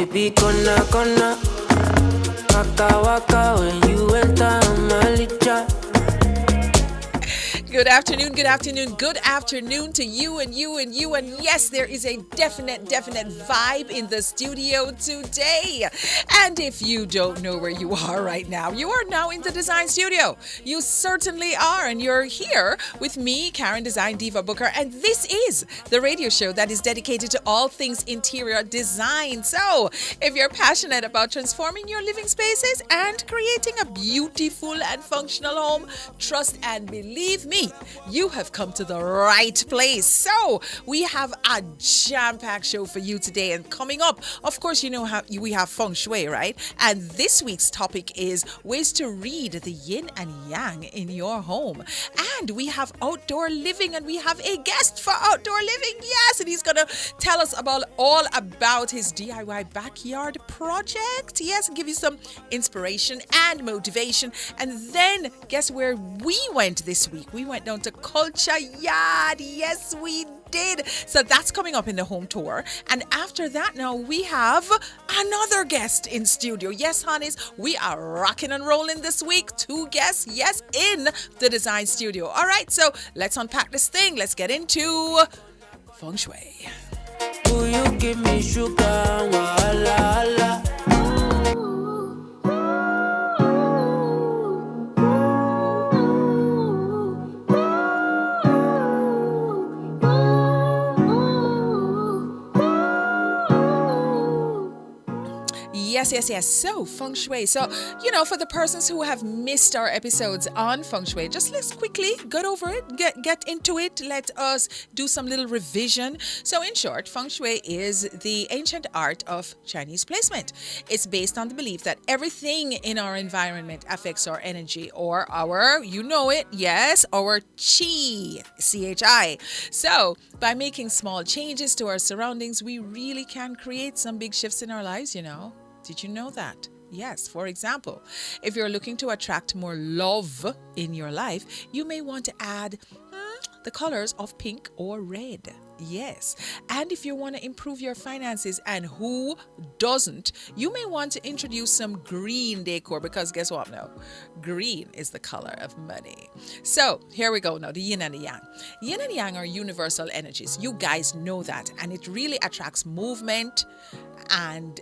baby, gonna waka waka when you enter Malija. Good afternoon to you and you and you. And yes, there is a definite vibe in the studio today. And if you don't know where you are right now, you are now in the Dezign Studio. You certainly are. And you're here with me, Karen Design Diva Booker. And this is the radio show that is dedicated to all things interior design. So if you're passionate about transforming your living spaces and creating a beautiful and functional home, trust and believe me, you have come to the right place. So we have a jam-packed show for you today, and coming up, of course, you know how we have feng shui, right? And this week's topic is ways to read the yin and yang in your home. And we have outdoor living, and we have a guest for outdoor living. Yes, and he's gonna tell us all about his DIY backyard project. Yes, and give you some inspiration and motivation. And then guess where we went this week? We went down to Culture Yard. Yes, we did. So that's coming up in the home tour. And after that, now we have another guest in studio. Yes, honeys, we are rocking and rolling this week. 2 guests, yes, in the Dezign Studio. All right, so let's unpack this thing. Let's get into feng shui. Will you give me sugar? Wala, Yes. So, feng shui. So, for the persons who have missed our episodes on feng shui, just let's quickly get over it, get into it. Let us do some little revision. So, in short, feng shui is the ancient art of Chinese placement. It's based on the belief that everything in our environment affects our energy or our, our chi, C-H-I. So, by making small changes to our surroundings, we really can create some big shifts in our lives, Did you know that? Yes, for example, if you're looking to attract more love in your life, you may want to add the colors of pink or red. Yes. And if you want to improve your finances, and who doesn't, you may want to introduce some green decor, because guess what now? Green is the color of money. So here we go now, the yin and the yang. Yin and yang are universal energies. You guys know that. And it really attracts movement, and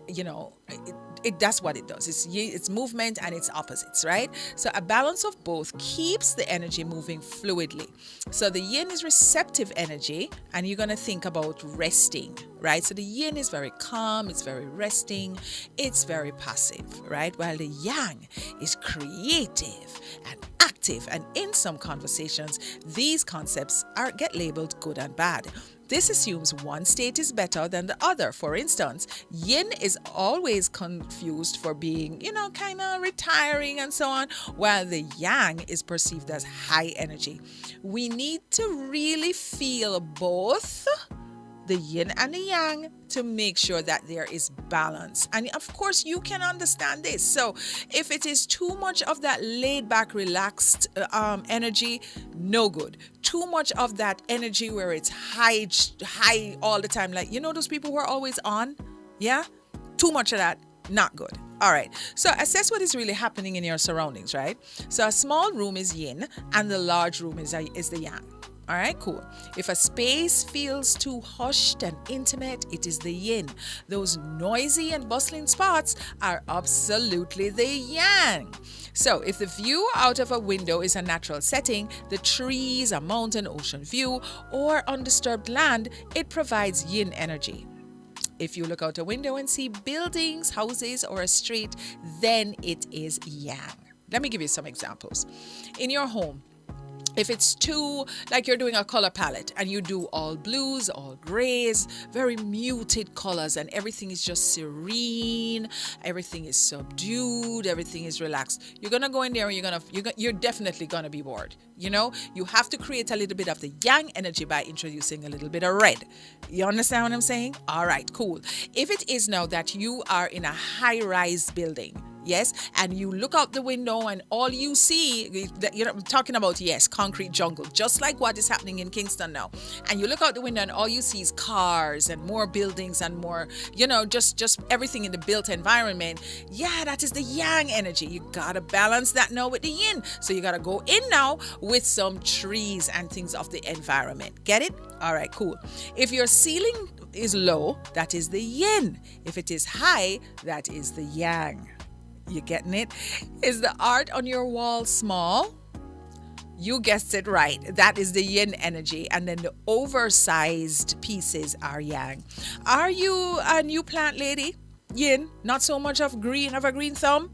that's what it does. It's movement and its opposites, right? So a balance of both keeps the energy moving fluidly. So the yin is receptive energy, and you're going to think about resting, right? So the yin is very calm, it's very resting, it's very passive, right? While the yang is creative and active. And in some conversations, these concepts get labeled good and bad. This assumes one state is better than the other. For instance, yin is always confused for being, kind of retiring and so on, while the yang is perceived as high energy. We need to really feel both the yin and the yang to make sure that there is balance. And of course, you can understand this. So if it is too much of that laid back, relaxed energy, no good. Too much of that energy where it's high all the time. Like, those people who are always on? Yeah? Too much of that, not good. All right. So assess what is really happening in your surroundings, right? So a small room is yin and the large room is the yang. All right, cool. If a space feels too hushed and intimate, it is the yin. Those noisy and bustling spots are absolutely the yang. So if the view out of a window is a natural setting, the trees, a mountain, ocean view, or undisturbed land, it provides yin energy. If you look out a window and see buildings, houses, or a street, then it is yang. Let me give you some examples. In your home, if it's too, like you're doing a color palette and you do all blues, all grays, very muted colors, and everything is just serene, everything is subdued, everything is relaxed, you're going to go in there and you're definitely going to be bored. You have to create a little bit of the yang energy by introducing a little bit of red. You understand what I'm saying? All right, cool. If it is now that you are in a high-rise building, yes, and you look out the window and all you see, I'm talking about, yes, concrete jungle, just like what is happening in Kingston now. And you look out the window and all you see is cars and more buildings and more, just everything in the built environment. Yeah, that is the yang energy. You gotta balance that now with the yin. So you gotta go in now with some trees and things of the environment. Get it? All right, cool. If your ceiling is low, that is the yin. If it is high, that is the yang. You getting it? Is the art on your wall small? You guessed it right. That is the yin energy. And then the oversized pieces are yang. Are you a new plant lady? Yin. Not so much of a green thumb?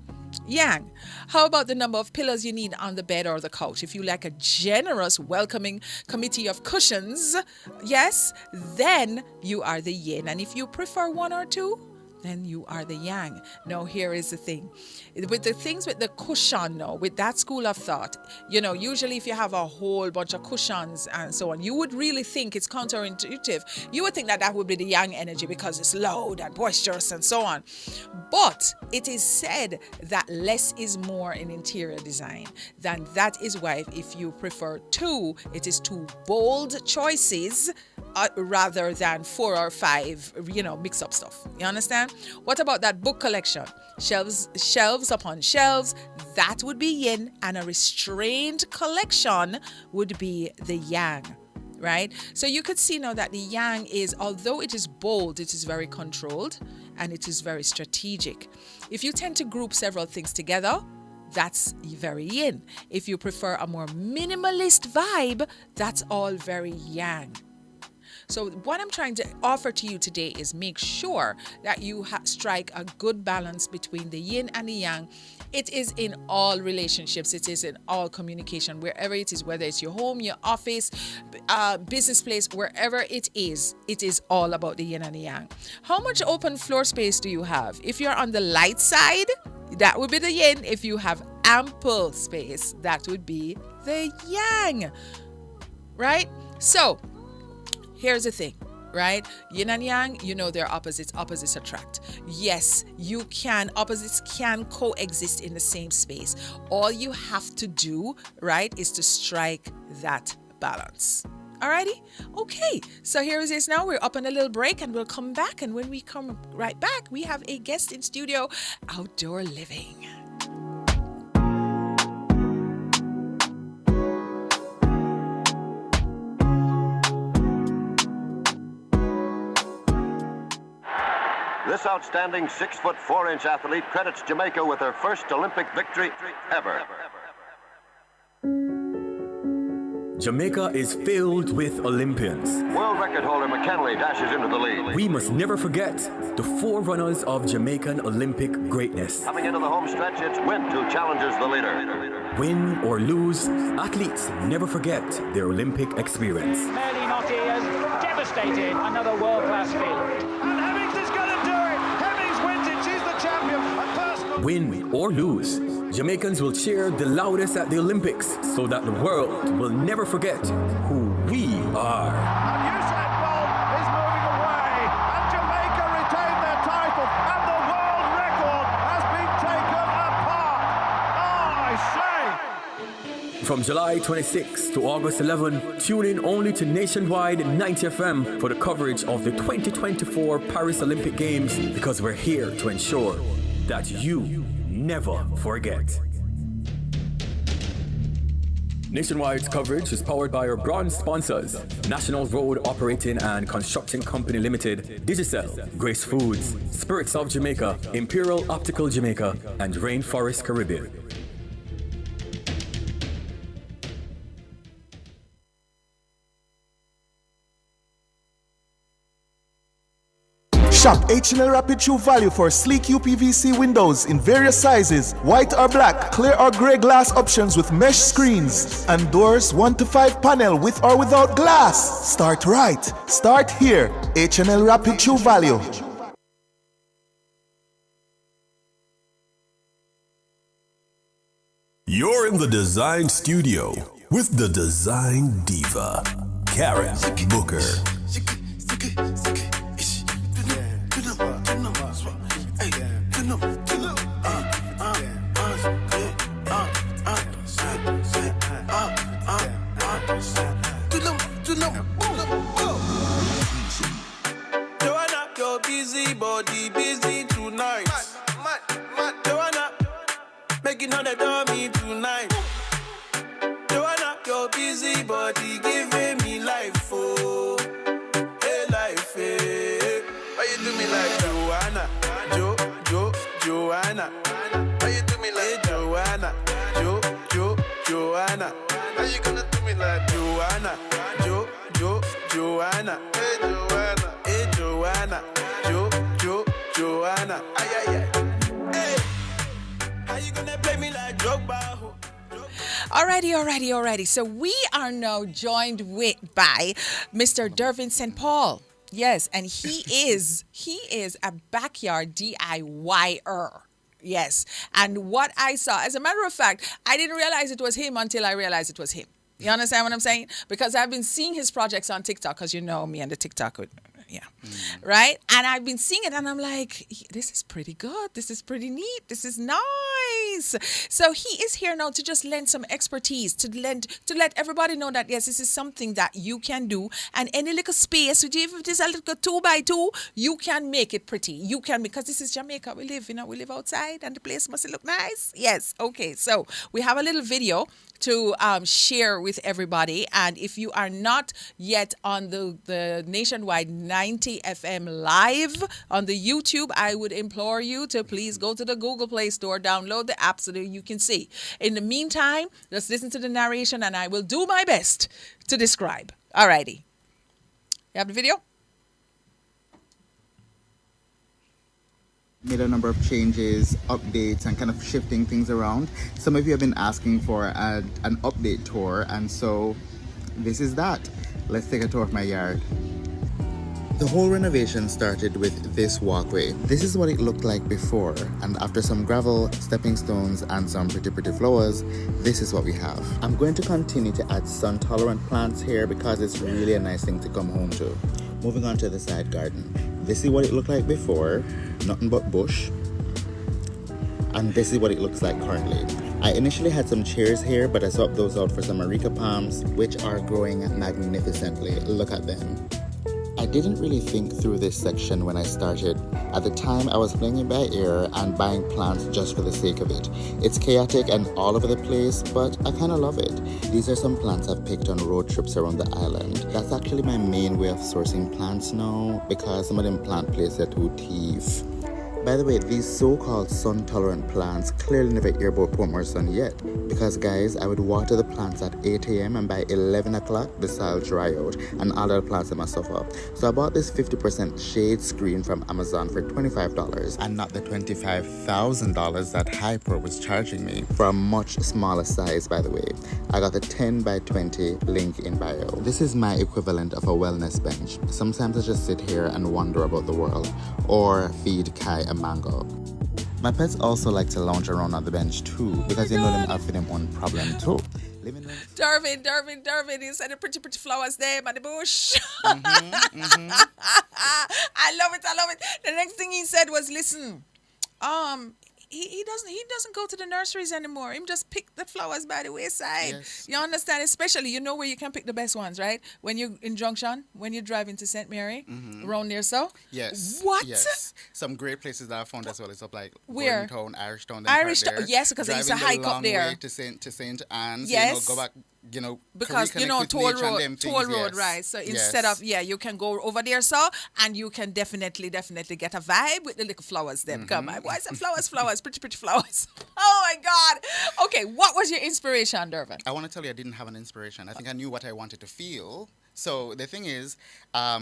Yang. How about the number of pillows you need on the bed or the couch? If you like a generous, welcoming committee of cushions, yes, then you are the yin. And if you prefer one or two, then you are the yang. Now, here is the thing. With the things with the cushion now, with that school of thought, usually if you have a whole bunch of cushions and so on, you would really think it's counterintuitive. You would think that would be the yang energy because it's loud and boisterous and so on. But it is said that less is more in interior design. Then that is why if you prefer two, it is two bold choices rather than 4 or 5, mix up stuff. You understand? What about that book collection? Shelves upon shelves, that would be yin, and a restrained collection would be the yang, right? So you could see now that the yang is, although it is bold, it is very controlled and it is very strategic. If you tend to group several things together, that's very yin. If you prefer a more minimalist vibe, that's all very yang. So what I'm trying to offer to you today is make sure that you strike a good balance between the yin and the yang. It is in all relationships. It is in all communication, wherever it is, whether it's your home, your office, business place, wherever it is all about the yin and the yang. How much open floor space do you have? If you're on the light side, that would be the yin. If you have ample space, that would be the yang, right? So here's the thing, right? Yin and yang, they're opposites. Opposites attract. Yes, opposites can coexist in the same space. All you have to do, right, is to strike that balance. Alrighty? Okay, so here it is now. We're up on a little break and we'll come back. And when we come right back, we have a guest in studio, Outdoor Living. This outstanding 6'4" athlete credits Jamaica with her first Olympic victory ever. Jamaica is filled with Olympians. World record holder McKinley dashes into the lead. We must never forget the forerunners of Jamaican Olympic greatness. Coming into the home stretch, it's Wint who challenges the leader. Win or lose, athletes never forget their Olympic experience. Merely Notti has devastated another world-class field. And Hemmings is going to do it. Hemmings wins it. She's the champion. Win or lose, Jamaicans will cheer the loudest at the Olympics so that the world will never forget who we are. And Usain Bolt is moving away. And Jamaica retain their title. And the world record has been taken apart. Oh, I say. From July 26 to August 11, tune in only to Nationwide 90 FM for the coverage of the 2024 Paris Olympic Games, because we're here to ensure that you never forget. Nationwide's coverage is powered by our bronze sponsors: National Road Operating and Construction Company Limited, Digicel, Grace Foods, Spirits of Jamaica, Imperial Optical Jamaica, and Rainforest Caribbean. Shop H&L Rapid True Value for sleek UPVC windows in various sizes, white or black, clear or grey glass options with mesh screens, and doors 1 to 5 panel with or without glass. Start right. Start here. H&L Rapid True Value. You're in the Dezign Studio with the Design Diva, Karen Booker. busy body busy tonight. Joanna, making all the dummy tonight. Joanna, your busy body giving me life, oh, hey life, hey. Why you do me like Joanna, Joanna? Why you do me like Joanna, Joanna? How you gonna do me like Joanna, Joanna? Hey Joanna, Joanna. Ay, ay, ay. Hey, how you gonna play me like Drogba? Alrighty. So we are now joined by Mr. Dervin St. Paul. Yes, and he is a backyard DIYer. Yes, and what I saw, as a matter of fact, I didn't realize it was him until I realized it was him. You understand what I'm saying? Because I've been seeing his projects on TikTok, because you know me and the TikTok, right? And I've been seeing it, and I'm like, this is pretty good. This is pretty neat. This is nice. So he is here now to just lend some expertise, to let everybody know that, yes, this is something that you can do. And any little space, if it is a little 2x2, you can make it pretty. You can, because this is Jamaica. We live outside, and the place must look nice. Yes. Okay. So we have a little video to share with everybody. And if you are not yet on the nationwide 90 FM live on the YouTube, I would implore you to please go to the Google Play Store, download the app so that you can see. In the meantime, just listen to the narration and I will do my best to describe. Alrighty. You have the video? Made a number of changes, updates, and kind of shifting things around. Some of you have been asking for an update tour, and so this is that. Let's take a tour of my yard. The whole renovation started with this walkway. This is what it looked like before, and after some gravel, stepping stones, and some pretty flowers, this is what we have. I'm going to continue to add sun-tolerant plants here because it's really a nice thing to come home to. Moving on to the side garden. This is what it looked like before, nothing but bush. And this is what it looks like currently. I initially had some chairs here, but I swapped those out for some areca palms, which are growing magnificently. Look at them. I didn't really think through this section when I started. At the time, I was playing it by ear and buying plants just for the sake of it. It's chaotic and all over the place, but I kind of love it. These are some plants I've picked on road trips around the island. That's actually my main way of sourcing plants now, because some of them plant places are too thief. By the way, these so-called sun-tolerant plants clearly never hear about Portmore sun yet, because guys, I would water the plants at 8 a.m. and by 11 o'clock, the soil dry out and all the plants must suffer. So I bought this 50% shade screen from Amazon for $25 and not the $25,000 that Hyper was charging me for a much smaller size, by the way. I got the 10 by 20 link in bio. This is my equivalent of a wellness bench. Sometimes I just sit here and wonder about the world or feed Kai a mango. My pets also like to lounge around on the bench too, because they know them have their own problem too. Dervin, you said the pretty flowers there by the bush. I love it. The next thing he said was, listen, he doesn't go to the nurseries anymore. Him just pick the flowers by the wayside. Yes. You understand? Especially, you know where you can pick the best ones, right? When you're in Junction, when you drive into St. Mary, around there, so? Yes. What? Yes. Some great places that I found as well. It's up like where? Town, Irish Town. Yes, because I used to hike up there. Way to St. Anne's. Yes. Go back. Because toll road, right? So instead of you can go over there, so, and you can definitely get a vibe with the little flowers. Then come on, why is it flowers, pretty flowers? Oh my God! Okay, what was your inspiration, Dervin? I want to tell you, I didn't have an inspiration. I think I knew what I wanted to feel. So the thing is,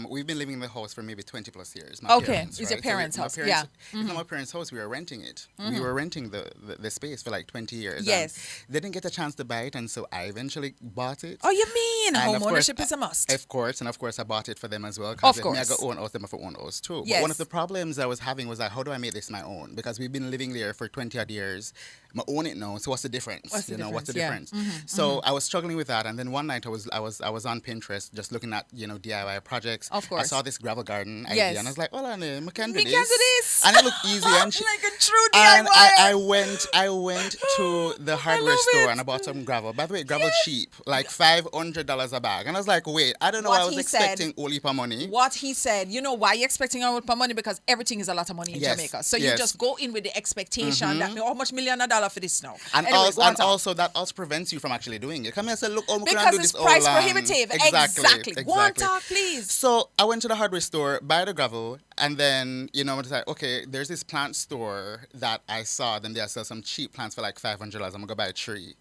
we've been living in the house for maybe 20 plus years. It's your parents' house. It's not my parents' house. We were renting it. We were renting the space for like 20 years. Yes. They didn't get a chance to buy it, and so I eventually bought it. Oh, you mean home ownership is a must? Of course, I bought it for them as well. Of course. I got own house, them for own house too. Yes. But one of the problems I was having was like, how do I make this my own? Because we've been living there for 20 odd years. I own it now, so what's the difference? What's the difference? So I was struggling with that, and then one night I was on Pinterest just looking at, DIY projects. Of course. I saw this gravel garden Yes. idea, and I was like, well, I can do We this. can do this. And it looked easy. And Like a true and DIY. I went to the hardware love store it. and I bought some gravel. By the way, gravel cheap, like $500 a bag. And I was like, wait, I don't know. What I was he said- expecting all heap of money. What he said, you know why you're expecting a lot of money? Because everything is a lot of money in Yes, Jamaica. So you yes. just go in with the expectation that how much $1 million for this now. And, Anyway, also, go on and top. also that also prevents you from actually doing it. Come here and say, look, we can Because do it's this price all, prohibitive. Exactly. Go on top, please. So I went to the hardware store, buy the gravel, and then, I was like, okay, there's this plant store that I saw. Then they sell some cheap plants for like $500. I'm going to go buy a tree.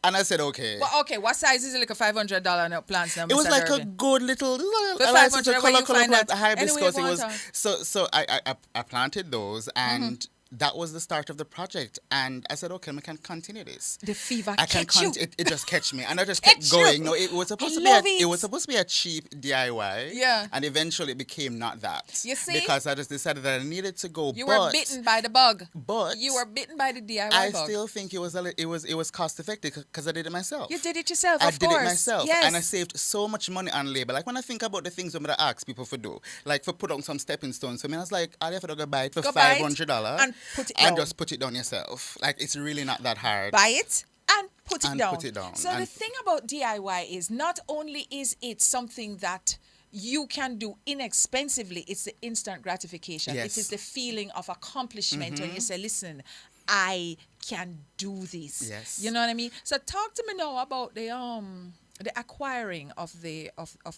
And I said, okay. Well, okay, what size is it? Like a $500 plants now, It was Mr. like a Durban? good little, For I like 500, such a where you color find plant, that? hibiscus. Anyway, It go on was top. so I planted those and. That was the start of the project, and I said, "Okay, we can continue this." The fever I can catch you. It just catch me, and I just Catch kept going. you. No, it was supposed I to love be. it. It was supposed to be a cheap DIY. Yeah. And eventually, it became not that. You see? Because I just decided that I needed to go. You but, were bitten by the bug. But You were bitten by the DIY I bug. still think it was cost effective because I did it myself. You did it yourself, I of did course. it myself, Yes. and I saved so much money on labor. Like when I think about the things I'm gonna ask people for do, like for put on some stepping stones. So I was like, I have to go buy it for Go buy it $500 and put it and down. just put it down yourself. Like it's really not that hard. Buy it and put it And down. put it down. So the And- thing about DIY is not only is it something that you can do inexpensively, it's the instant gratification. Yes. It is the feeling of accomplishment when you say, listen, I can do this. Yes. You know what I mean? So talk to me now about the acquiring of the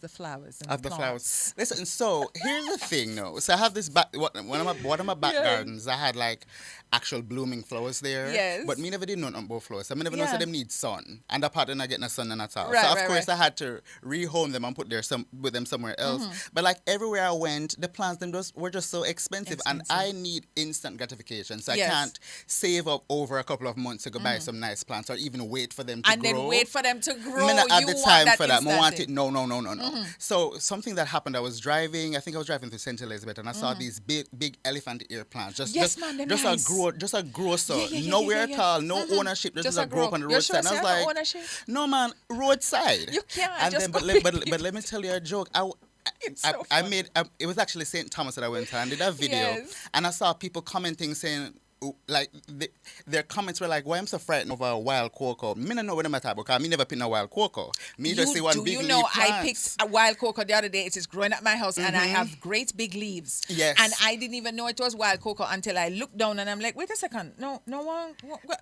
flowers and Of the plants. flowers. Listen, so here's the thing, no. So I have this one of my back Yeah. gardens. I had like actual blooming flowers there. Yes. But me never did nothing about flowers. I never know Yeah. so them need sun. And that part they're not getting a sun and at all. Right, so of right, course right. I had to rehome them and put them somewhere else. But like everywhere I went, the plants were just so expensive. And I need instant gratification. So Yes. I can't save up over a couple of months to go buy some nice plants or even wait for them to And grow. then wait for them to grow. I not have You the want time that for that. I want instant. it. No. So something that happened, I was driving through St. Elizabeth and I saw these big elephant ear plants. Yes, man, they're just nice. a grow so Yeah, nowhere yeah. at all, no ownership, Just just a a grow up grow. on the You're sure roadside. And I say was no like, ownership? no man, roadside. You can't, And just then, go but let me tell you a joke. It's I so made it was actually St. Thomas that I went to and did a video, Yes. and I saw people commenting saying. Like their comments were like, "Why I'm so frightened over a wild cocoa? Me don't know what I'm talking about because me never picked a wild cocoa. Me just see one Do big you leaf know I plants." picked a wild cocoa the other day? It is growing at my house and I have great big leaves. Yes. And I didn't even know it was wild cocoa until I looked down and I'm like, wait a second. No one.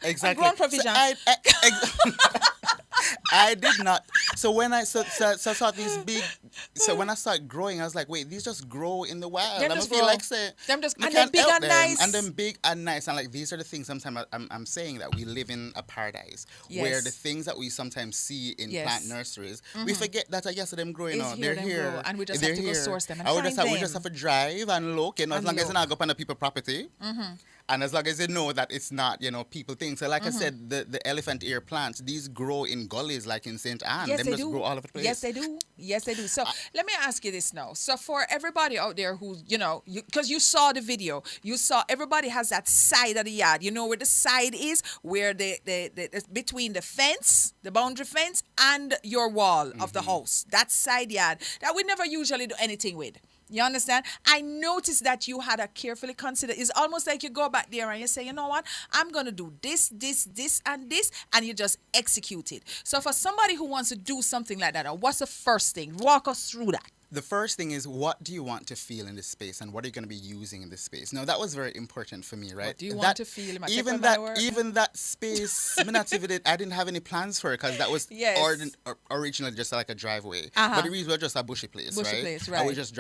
Exactly. Grown provision. So I did not. So when I saw these big, so when I started growing, I was like, wait, these just grow in the wild. Them I just feel grow. like say, Them just- we and them can't big help and them. nice. And them big and nice, and like these are the things. Sometimes I'm saying that we live in a paradise Yes. where the things that we sometimes see in Yes. plant nurseries, we forget that I guess them growing It's out. here, They're them here, grow, and we just They're have to go here. source them and we find just have, we them. just have to drive and look, as And long as look. it's not go up on the people property. And as long as you know that it's not, people things. So like I said, the elephant ear plants, these grow in gullies like in St. Anne. Yes, Them they just do. grow all over the place. Yes, they do. Yes, they do. So let me ask you this now. So for everybody out there who, because you saw the video, you saw everybody has that side of the yard. You know where the side is, where the between the fence, the boundary fence, and your wall of the house. That side yard that we never usually do anything with. You understand? I noticed that you had a carefully considered. It's almost like you go back there and you say, you know what? I'm going to do this, and this, and you just execute it. So for somebody who wants to do something like that, what's the first thing? Walk us through that. The first thing is, what do you want to feel in this space, and what are you going to be using in this space? Now, that was very important for me, right? What do you want to feel? Am I taking Even my that, word? even that space, I didn't have any plans for it because that was Yes. originally just like a driveway. Uh-huh. But the reason was just a bushy place, Bushy right? place, And right. we just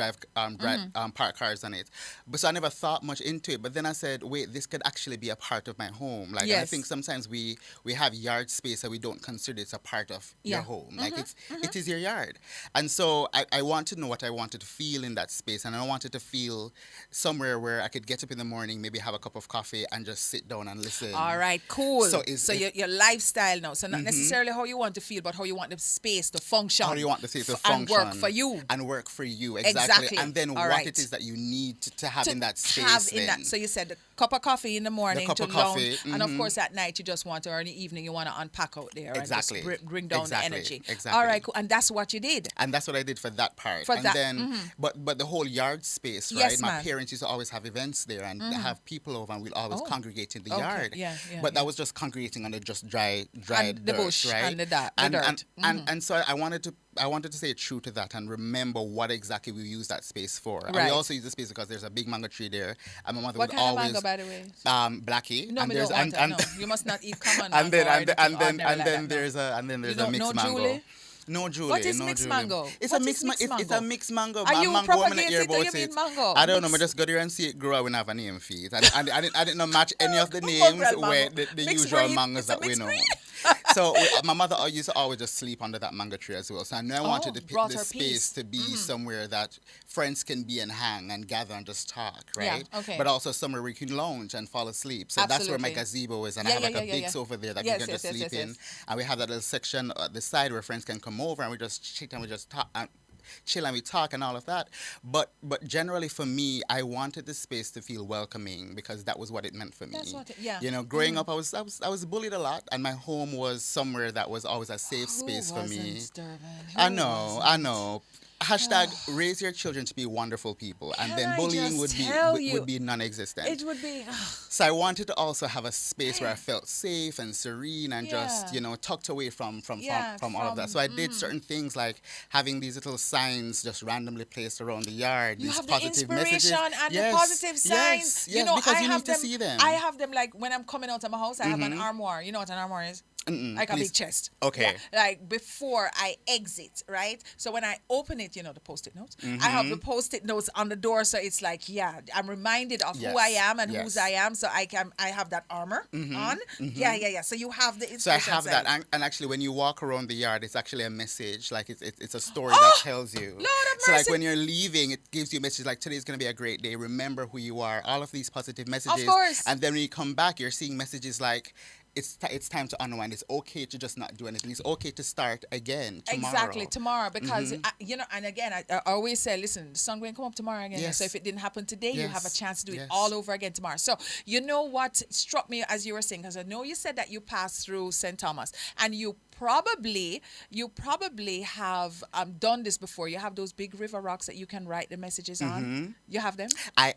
park cars on it. But so I never thought much into it. But then I said, wait, this could actually be a part of my home. Like Yes. I think sometimes we have yard space and we don't consider it's a part of your Yeah. home. Like it is your yard. And so I want to to know what I wanted to feel in that space, and I wanted to feel somewhere where I could get up in the morning, maybe have a cup of coffee, and just sit down and listen. All right, cool. So, your lifestyle now. So not necessarily how you want to feel, but how you want the space to function. How do you want the space to function? And work for you. And work for you, exactly. And then All what right. it is that you need to have in that space. So you said the cup of coffee in the morning cup to of coffee, lounge, and of course at night you just want to, or in the evening you want to unpack out there Exactly. and just bring down the energy. Exactly. All right, cool. And that's what you did. And that's what I did for that part. But the whole yard space, right? Yes, my parents used to always have events there and have people over, and we'd always congregate in the yard. But that was just congregating on the just dry and dirt, the bush, right? and the dirt. And so I wanted to stay true to that and remember what exactly we use that space for. And Right. we also use the space because there's a big mango tree there, and my mother What would kind always of mango, by the way? Blackie. No, and me there's don't want and, that, no. You must not eat common and mango. then there's a mixed mango. Julie? No, Julie. What is no, mixed Julie. mango? It's What a is mixed mango. It's a mixed mango. Are you mango woman propagating hear it or you about mean it. mango? I don't know. I just go there and see it grow. I wouldn't have a name for it. I didn't know match any of the names where the usual mangoes that we know. So my mother used to always just sleep under that mango tree as well. So I know I wanted the space to be somewhere that friends can be and hang and gather and just talk, right? Yeah, okay. But also somewhere where you can lounge and fall asleep. So that's where my gazebo is, and I have like a big sofa there that you can just sleep in. And we have that little section at the side where friends can come over and we just chit and we just talk. Chill and we talk and all of that, but generally for me, I wanted the space to feel welcoming because that was what it meant for me. You know, growing up, I was bullied a lot, and my home was somewhere that was always a safe space for me. I know. Hashtag raise your children to be wonderful people, and then bullying would be non-existent. It would be. So I wanted to also have a space where I felt safe and serene and just, tucked away from all of that. So I did certain things like having these little signs just randomly placed around the yard. You these have positive the messages. inspiration and the positive signs. Yes, because you need to see them. I have them like when I'm coming out of my house, I have an armoire. You know what an armoire is? Like a big chest. Okay. Yeah, like before I exit, right? So when I open it, the Post-it notes. I have the Post-it notes on the door, so it's like, I'm reminded of who I am and whose I am. So I have that armor on. Yeah. So you have the inspiration. So I have that, and actually, when you walk around the yard, it's actually a message. Like it's a story that tells you. Lord of so mercy. like when you're leaving, it gives you a message like today's gonna be a great day. Remember who you are. All of these positive messages. Of course. And then when you come back, you're seeing messages like, it's time to unwind. It's okay to just not do anything. It's okay to start again tomorrow. Exactly, tomorrow. Because, and again, I always say, listen, the sun will come up tomorrow again. Yes. So if it didn't happen today, you have a chance to do it Yes. all over again tomorrow. So you know what struck me as you were saying, because I know you said that you passed through St. Thomas, and you probably have done this before. You have those big river rocks that you can write the messages on. You have them? I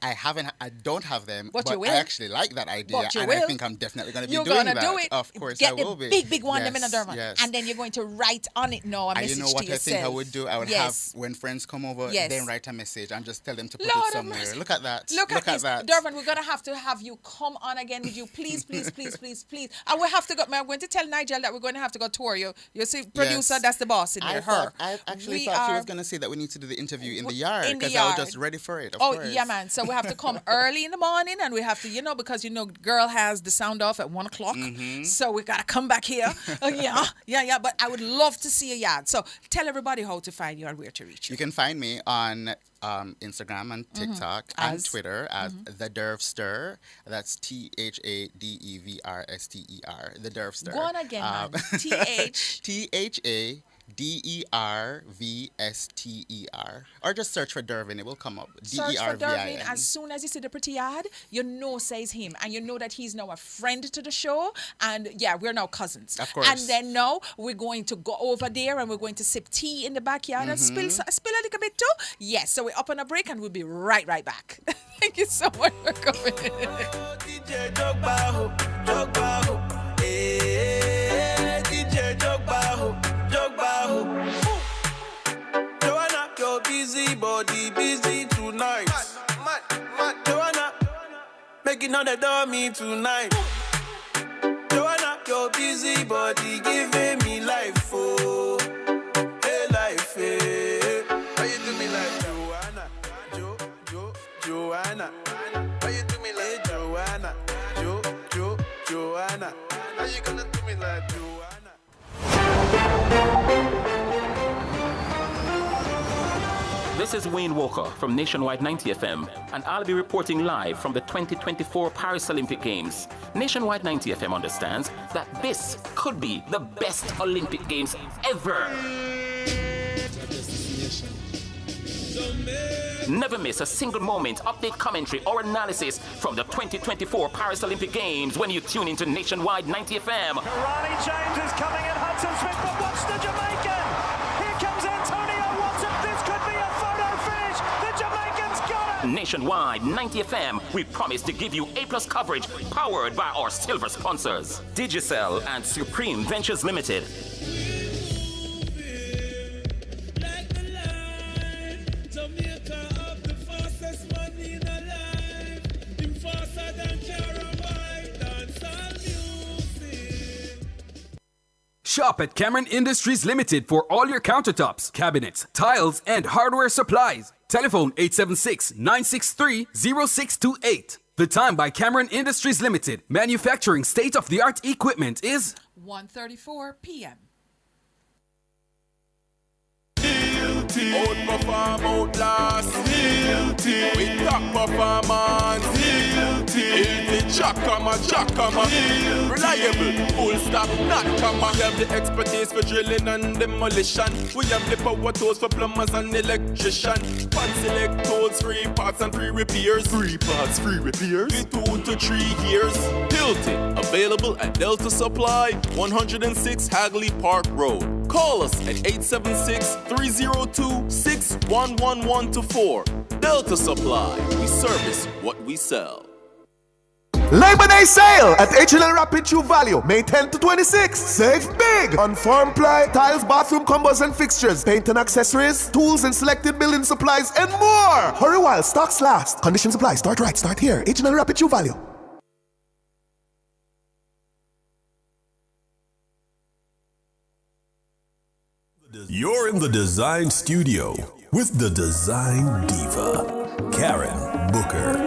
don't have them, but you will. I actually like that idea, But you and will. I think I'm definitely going to be You're doing gonna that. do it. Of course, Get I will the be. big one, them in a Durban. Yes. And then you're going to write on it now a And message you know to what I yourself. think I would do? I would have, when friends come over, then write a message and just tell them to put Lord it somewhere. of mercy. Look at that. Look at that. Durban, we're going to have you come on again with you. Please. And we have to go. I'm going to tell Nigel that we're going to have to go tour you. You see, producer, that's the boss in there, her. I actually thought she was going to say that we need to do the interview in the yard because I was just ready for it. Of course. Yeah, man. So we have to come early in the morning, and we have to, because girl has the sound off at 1 o'clock. So we got to come back here. Yeah. But I would love to see a yard. So tell everybody how to find you and where to reach you. You can find me on Instagram and TikTok and Twitter as The Dervster. That's THADEVRSTER. The Dervster. Go on again, man. THADERVSTER. Or just search for Dervin. It will come up. Search for Dervin. DERVIN. As soon as you see the pretty yard, says him. And you know that he's now a friend to the show. And we're now cousins. Of course. And then now we're going to go over there and we're going to sip tea in the backyard and spill a little bit too. Yes. So we're up on a break and we'll be right back. Thank you so much for coming. DJ Jogbaho, DJ Jogbaho. Joanna, your busy body busy tonight. Mad. Joanna, making all the dummy tonight. Joanna, your busy body giving me life, oh. Hey, life, hey. How you do me like Joanna? Joanna. How you do me like Joanna? Joanna. How you gonna do me like Joanna? This is Wayne Walker from Nationwide 90 FM, and I'll be reporting live from the 2024 Paris Olympic Games. Nationwide 90 FM understands that this could be the best Olympic Games ever. Never miss a single moment, update commentary, or analysis from the 2024 Paris Olympic Games when you tune into Nationwide 90 FM. Ronnie James is coming at Hudson Smith, but watch the Jamaican! Here comes Antonio Watson. This could be a photo finish. The Jamaican's got it! Nationwide 90 FM, we promise to give you A+ coverage powered by our silver sponsors, Digicel and Supreme Ventures Limited. Shop at Cameron Industries Limited for all your countertops, cabinets, tiles, and hardware supplies. Telephone 876-963-0628. The time by Cameron Industries Limited, manufacturing state-of-the-art equipment, is 1:34 p.m. Outperform, outlast. With top performance. Jackhammer. Reliable, full stop, not comma. We have the expertise for drilling and demolition. We have the power tools for plumbers and electricians. Fancy select tools, free parts and free repairs. 3 parts, free repairs. 2 to 3 years. Hilton, available at Delta Supply, 106 Hagley Park Road. Call us at 876-302-61124. Delta Supply, we service what we sell. Labor Day sale at H&L Rapid True Value, May 10 to 26. Save big on farm ply, tiles, bathroom combos and fixtures, paint and accessories, tools and selected building supplies, and more. Hurry while stocks last. Conditions apply. Start right. Start here. H&L Rapid True Value. You're in the Dezign Studio with the Dezign Diva, Karen Booker.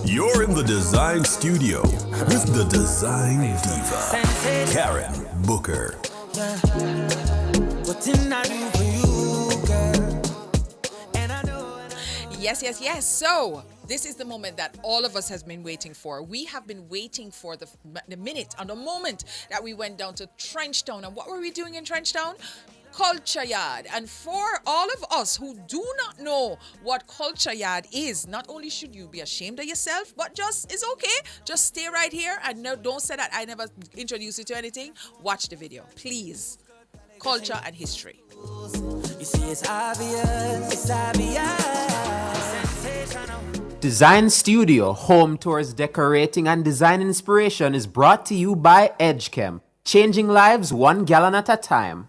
You're in the Dezign Studio with the Dezign Diva, Karen Booker. What didn't I do for you, girl? And I know. Yes. So, this is the moment that all of us has been waiting for. We have been waiting for the minute and the moment that we went down to Trenchtown. And what were we doing in Trenchtown? Culture Yard. And for all of us who do not know what Culture Yard is, not only should you be ashamed of yourself, but just, it's okay. Just stay right here and don't say that I never introduced you to anything. Watch the video, please. Culture and history. You see, it's obvious. Dezign Studio, home tours, decorating, and design inspiration is brought to you by EdgeChem, changing lives 1 gallon at a time.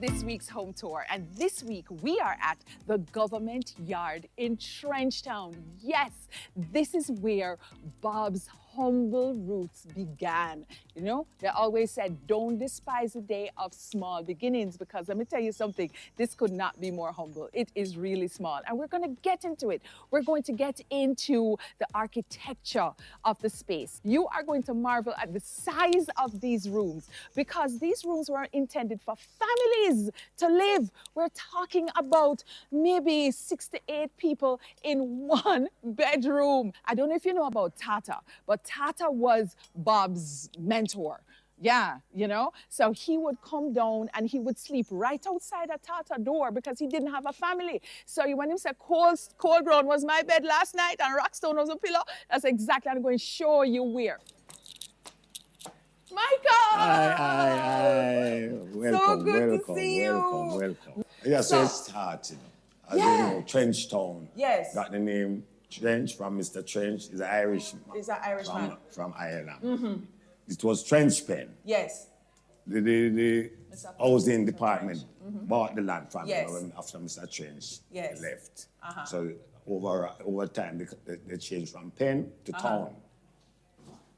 This week's home tour, and this week we are at the Government Yard in Trenchtown. Yes, this is where Bob's humble roots began. You know, they always said, don't despise the day of small beginnings, because let me tell you something, this could not be more humble. It is really small, and we're going to get into it. We're going to get into the architecture of the space. You are going to marvel at the size of these rooms, because these rooms were intended for families to live. We're talking about maybe 6 to 8 people in 1 bedroom. I don't know if you know about Tata, but Tata was Bob's mentor. Yeah, you know, so he would come down and he would sleep right outside a Tata door because he didn't have a family. So when he said cold ground was my bed last night and Rockstone was a pillow, that's exactly, I'm going to show you where. Michael! Hi. Welcome, so good to see you. Welcome. Yeah, so it's starting. As you know, Trenchtown. Yes. Got the name Trench from Mr. Trench. He's an Irishman. He's an Irishman. From Ireland. Mm-hmm. It was Trench Pen. Yes. The housing department bought the land from yes. him after Mr. Trench yes. left. Uh-huh. So over time, they changed from pen to town.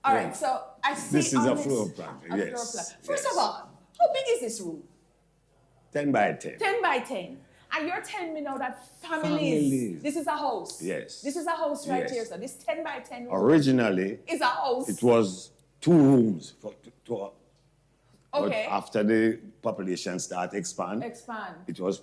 All right, so I see this is a floor plan. Yes. First of all, how big is this room? 10 by 10. 10 by 10. And you're telling me now that families. This is a house. Yes. This is a house right here. So this 10 by 10 room originally is a house. It was 2 rooms Okay. But after the population started expand, it was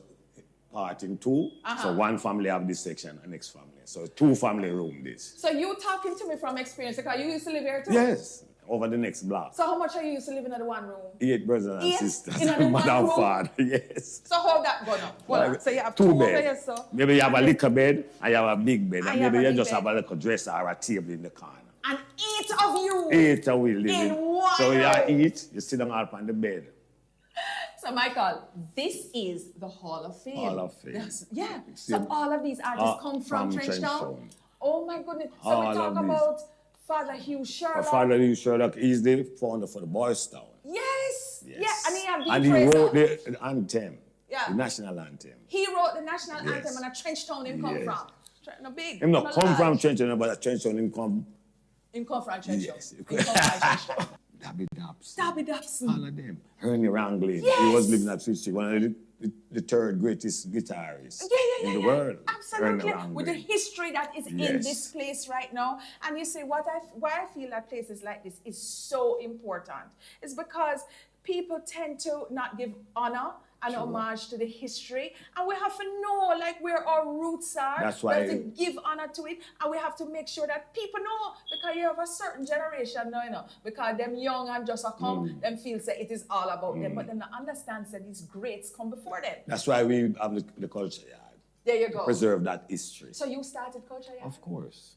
part in 2. So one family have this section and next family. So 2 family room this. So you talking to me from experience because you used to live here too? Yes. Over the next block. So how much are you used to living in the one room? 8 brothers and sisters. In the Mother and room? father, yes. So how that go now? Well, so you have 2 2 over beds. here, so. Maybe you have a little bed and you have a big bed. And maybe you big just bed. have a little dresser or a table in the corner. And 8 of you. 8 of we live in one So you room. eat, you sit down up on the bed. So Michael, this is the Hall of Fame. Hall of Fame. Yeah. So all of these artists come from Trenchtown. Oh my goodness. So All we of talk these. about Father Hugh Sherlock. Father Hugh Sherlock is the founder for the Boys Town. Yes. Yeah. And he have And the he Fraser. wrote the anthem, Yeah. the national anthem. He wrote the national anthem Yes. and a Trenchtown him come Yes. from. No big. Him not no come lie. from Trenchtown, but Trenchtown him come. Him come from Trenchtown. Yes. Him come from Trenchtown. Dabby Dabs. Dabby Dabs. All of them. Ernie Wranglin. Yes. He was living at 50, one of the 3rd greatest guitarist in the world. Absolutely. Ernie With the Wranglin. history that is in Yes. this place right now. And you see, why I feel that places like this is so important is because people tend to not give honor and homage to the history. And we have to know like where our roots are. That's We why- have to give honor to it. And we have to make sure that people know because you have a certain generation now, you know, because them young and just a come, them feel say it is all about them. But them not understand that these greats come before them. That's why we have the culture yard. There you go. Preserve that history. So you started Culture Yard? Of course.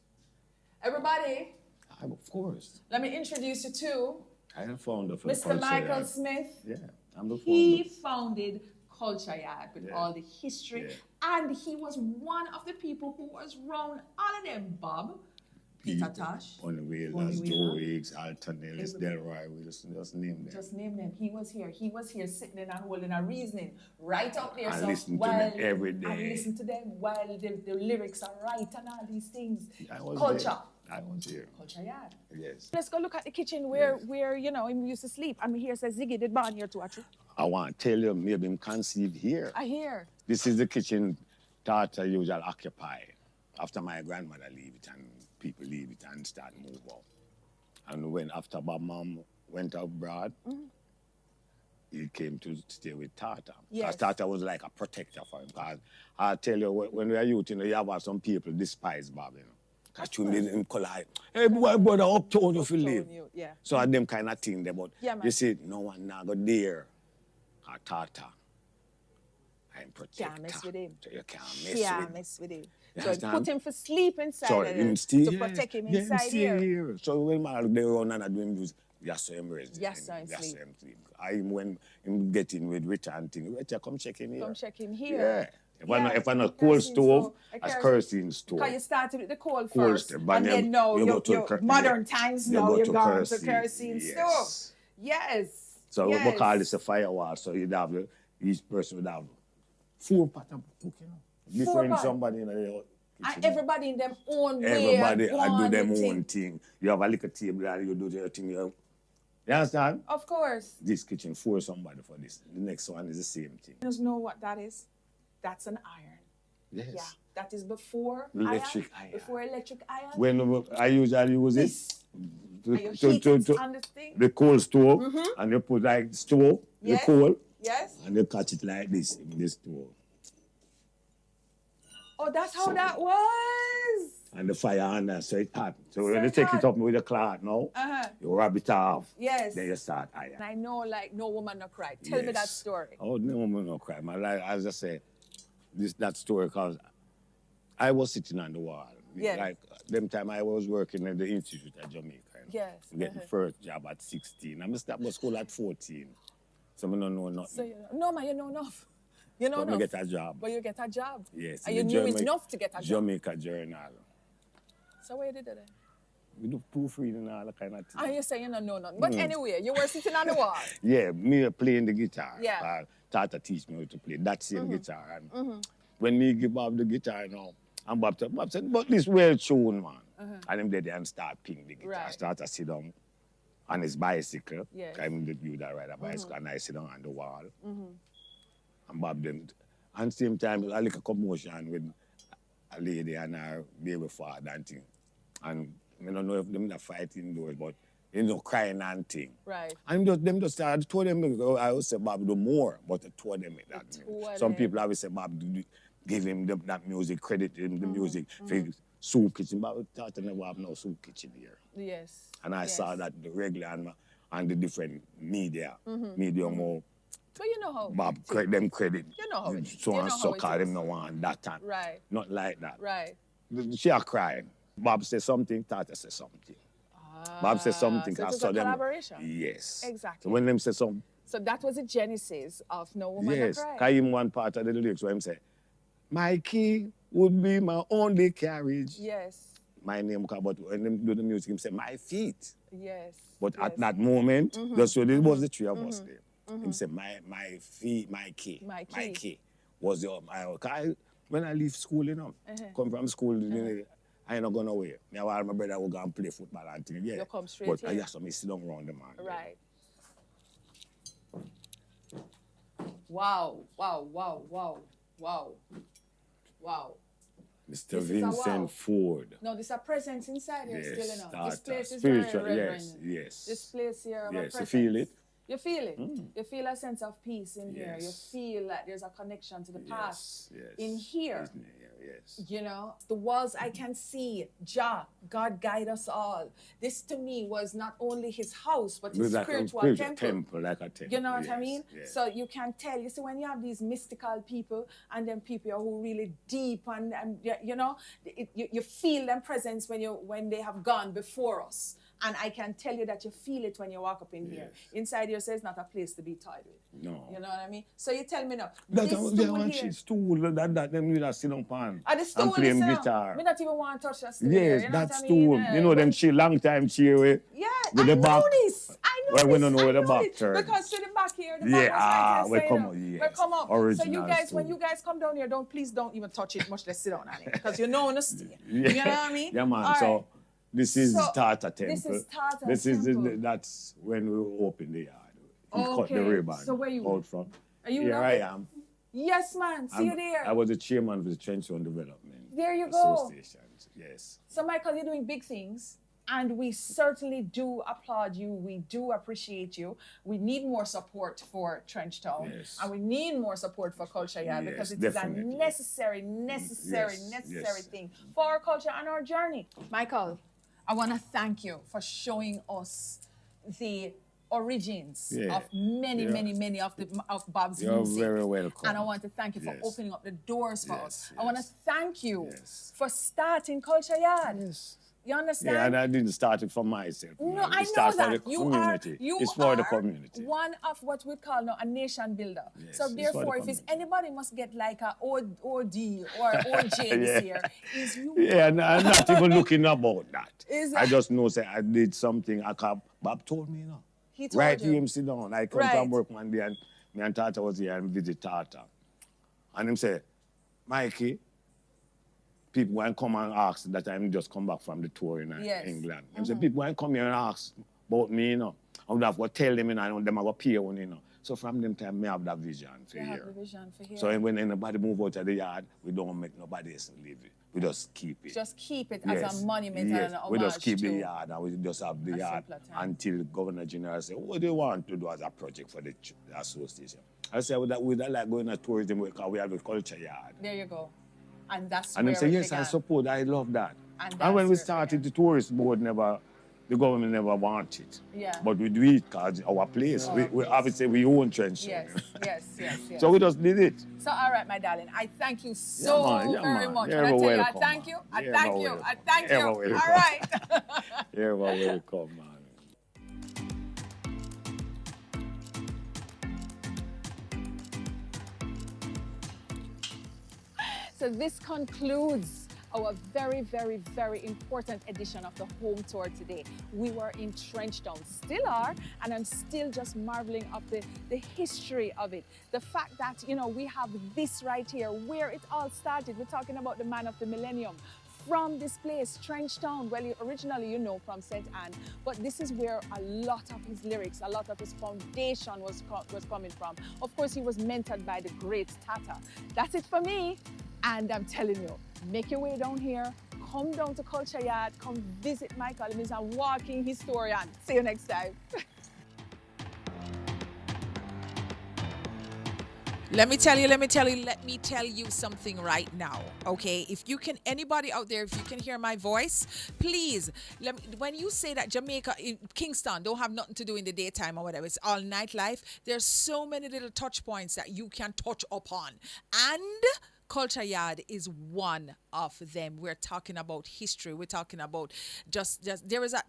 Everybody, Of course. let me introduce you to I am founder for the Mr. culture Michael yard. Smith. Yeah, I'm the founder. He founded Culture Yard with Yeah. all the history. Yeah. And he was one of the people who was around all of them, Bob, Peter Tosh, Bonnie Wheelers, Bonnie Joe Wheeler. Higgs, Alton Ellis, Delroy Wilson, just name them. Just name them. He was here. He was here sitting and holding a reasoning right up there. I so listen to while them every day. I listen to them while the lyrics are right and all these things. I was Culture. there. I was here. Culture Yard. Yes. Let's go look at the kitchen where you know him used to sleep. I mean, here says Ziggy did born here too, actually. I want to tell you, maybe him conceived here. I hear. This is the kitchen Tata usually occupy after my grandmother leave it and people leave it and start move out. And when after Bob Mom went abroad, he came to stay with Tata. Yes. Because Tata was like a protector for him. Because I tell you, when we are youth, you know, you have some people despise Bob, you know. Because you need him collide. Hey, boy, brother, uptown you feel live. Yeah. So I them kind of thing there, but Yeah, man. you see, no one now go there. Tata, I'm protector. Can't mess with him. So you can't mess Yeah, with him. mess with him. You So understand? put him for sleep inside So of him there still, to protect him yeah, inside still here. So when man they run and doing music, yes, so him rest. Yes, so him Yes, sleep. so him sleep. I when him get in with return thing, wait, come check in here. Come check him here. Yeah. If I Yeah, not coal kerosene stove, a as kerosene- kerosene stove. Because you started with the coal Coal first, stove, but and then then now you go you're to modern times you now go you're to gone to kerosene, kerosene yes. stove. Yes. So yes. we call this a firewall. So you'd have each person would have 4 pot of cooking. Different pot. somebody in the And everybody in them own way. everybody and I do one them thing. own thing. You have a little table and you do your thing. You understand? Of course. This kitchen for somebody for this. The next one is the same thing. You know what that is? That's an iron. Yes. Yeah. That is before Electric iron. Before electric iron. When I usually use it And you heat it on the thing. the coal stove, Mhm. and you put like stove, Yes. the coal, Yes. and you catch it like this in the stove. Oh, that's how that was. And the fire on there, so it hot. So when So you it take hot. it up with a cloth now, Uh-huh. you rub it off. Yes. Then you start iron. And I know like no woman no cry. Tell me that Yes. story. Oh, no woman no cry. My life, as I said, that story, because I was sitting on the wall. Yes. Like, them time I was working at the Institute at Jamaica. Yes. Getting first job at 16. I stopped my school at 14. So I don't know nothing. So you know, no man, you know enough. You know But enough. me get a job. But you get a job. Yes. And in you the knew enough to get a job. Jamaica Journal. So what you did then? We do proofreading and all that kind of thing. And you say you don't know nothing. But Mm. anyway, you were sitting on the wall. Yeah, me playing the guitar. Yeah. Tata teach me how to play that same Mhm. guitar. And Mhm. when me give up the guitar now, And Bob said, but this well tune, man. And him there and start ping the guitar. Right. Start to sit down on his bicycle. Yes. I'm the view that ride a bicycle and I sit down on the wall. And Bob them, and same time, I like a commotion with a lady and her baby father and thing. And I don't know if them are fighting indoors, but you know, crying and thing. Right. And them just started, I told them, I would say, Bob, do more, but I told them that. Some people always say, Bob, give him that music, credit him the music for soup kitchen. But I thought I never have no soup kitchen here. Yes. And I saw that the regular and the different media more. But you know how Bob, them credit. You know how it is. So You and know so how it call is. them no one that time. Right. Not like that. Right. She are crying. Bob said something, Tata said something. Bob said something. So it was saw a them. collaboration. Yes. Exactly. So when them say something. So that was the genesis of No Woman Yes. No Cry. Because in one part of the lyrics where him say, my key would be my only carriage. Yes. My name, but when them do the music, him say, my feet. Yes. But yes. at that moment, just so this was the three of us there. Him say, my feet, my key. My key. Was when I leave school, you know, come from school, you know, I ain't not going away. Now my brother will go and play football and things. Yeah. You come straight but here. I just me sit down around the man. Right. Wow, wow, wow, wow, wow, wow. Mr. This is a Vincent wow. Ford. No, there's a presence inside here still, you know. This place is spiritual, very reverent. yes. This place here, Yes, a you presence. feel it? You feel it. You feel a sense of peace in here. You Yes. feel like there's a connection to the past. Yes. In here. Yes. You know, the walls I can see, Jah, God guide us all. This to me was not only his house, but his Like spiritual a temple. like a temple. You know what I yes, mean? yes. So you can tell, you see, when you have these mystical people and then people who really deep and you know, you feel them presence when they have gone before us. And I can tell you that you feel it when you walk up in here. Inside here says not a place to be tied with. No. You know what I mean? So you tell me now, That this was stool one here, stool that them need to sit on pan the stool and play is guitar. Me not even want to touch that stool. Yes, here, you know that what I stool. mean? You know them chair, long time chair with Yeah, with I the back. know this. I know Well, this. we don't know where the I know back this. turn. Because to the back here, the Yeah, back was we right come here, up, you know. yes. We come up. So Original you guys, when stool. you guys come down here, please don't even touch it, much less sit down on it. Because you know understand. Yeah. You know what I mean? Yeah, man. All So right. this is So, Tata Temple. this is Tata This is Temple. that's when we open the yard. We cut the Okay. ribbon So where you out from. Are you Here loving I it? am. Yes, man. See you there. I was the chairman of the Trenchtown Development There you go. Association. Yes. So, Michael, you're doing big things, and we certainly do applaud you. We do appreciate you. We need more support for Trenchtown, Yes. and we need more support for Culture Yard Yes, because it definitely. is a necessary Yes. thing for our culture and our journey. Michael, I want to thank you for showing us the origins Yeah. of many of Bob's You're music. very welcome. And I want to thank you for Yes. opening up the doors for Yes, us. I want to yes. thank you Yes. for starting Culture Yard. Yes. You understand? Yeah, and I didn't start it for myself. No, It I know started that. for the You community. are It's for the community. one of what we call now a nation builder. Yes, So it's for the therefore, if it's anybody must get like a OD or OJ this Yeah. year, is you. Yeah, and I'm not even looking about that. Is I that- just know say I did something. Bob told me, you know. He told Right you. here, him sit down. I come Right. from work one day and me and Tata was here and visit Tata. And him say, Mikey, people want come and ask that I'm just come back from the tour in Yes. England. Him say, people want come here and ask about me, you know. I would have to tell them, you know, and them have to pay one, you know. So from them time, me have that vision for You have here. the vision for here. So when anybody move out of the yard, we don't make nobody else leave it. We just keep it. Just keep it as a monument Yes. and an We just homage keep the to yard and we just have the a yard simpler time. until Governor General say, what do you want to do as a project for the association? I say, we'd like going to tourism because we have a culture yard. There you go. And that's And where they say, it yes, I began. support, I love that. And And, that's when where we it started, the tourist board the government never wanted. Yeah. But we do it because our place. Our We place. obviously we own Trenchtown. Yes. So we just did it. So, all right, my darling, I thank you so Yeah, very man. much. You're When I tell you, I welcome, thank man. you. I You're thank you. welcome. I thank you. You're All welcome. right. You're welcome, man. So this concludes our very, very, very important edition of the home tour today. We were in Trenchtown, still are, and I'm still just marveling of the history of it. The fact that, you know, we have this right here where it all started. We're talking about the man of the millennium. From this place, Trenchtown, well, originally, you know, from St. Anne, but this is where a lot of his lyrics, a lot of his foundation was coming from. Of course, he was mentored by the great Tata. That's it for me, and I'm telling you, make your way down here, come down to Culture Yard, come visit my column. He's a walking historian. See you next time. Let me tell you something right now, okay? If you can, anybody out there, if you can hear my voice, please, when you say that Jamaica, Kingston, don't have nothing to do in the daytime or whatever, it's all nightlife, there's so many little touch points that you can touch upon. And Culture Yard is one of them. We're talking about history. We're talking about just there is a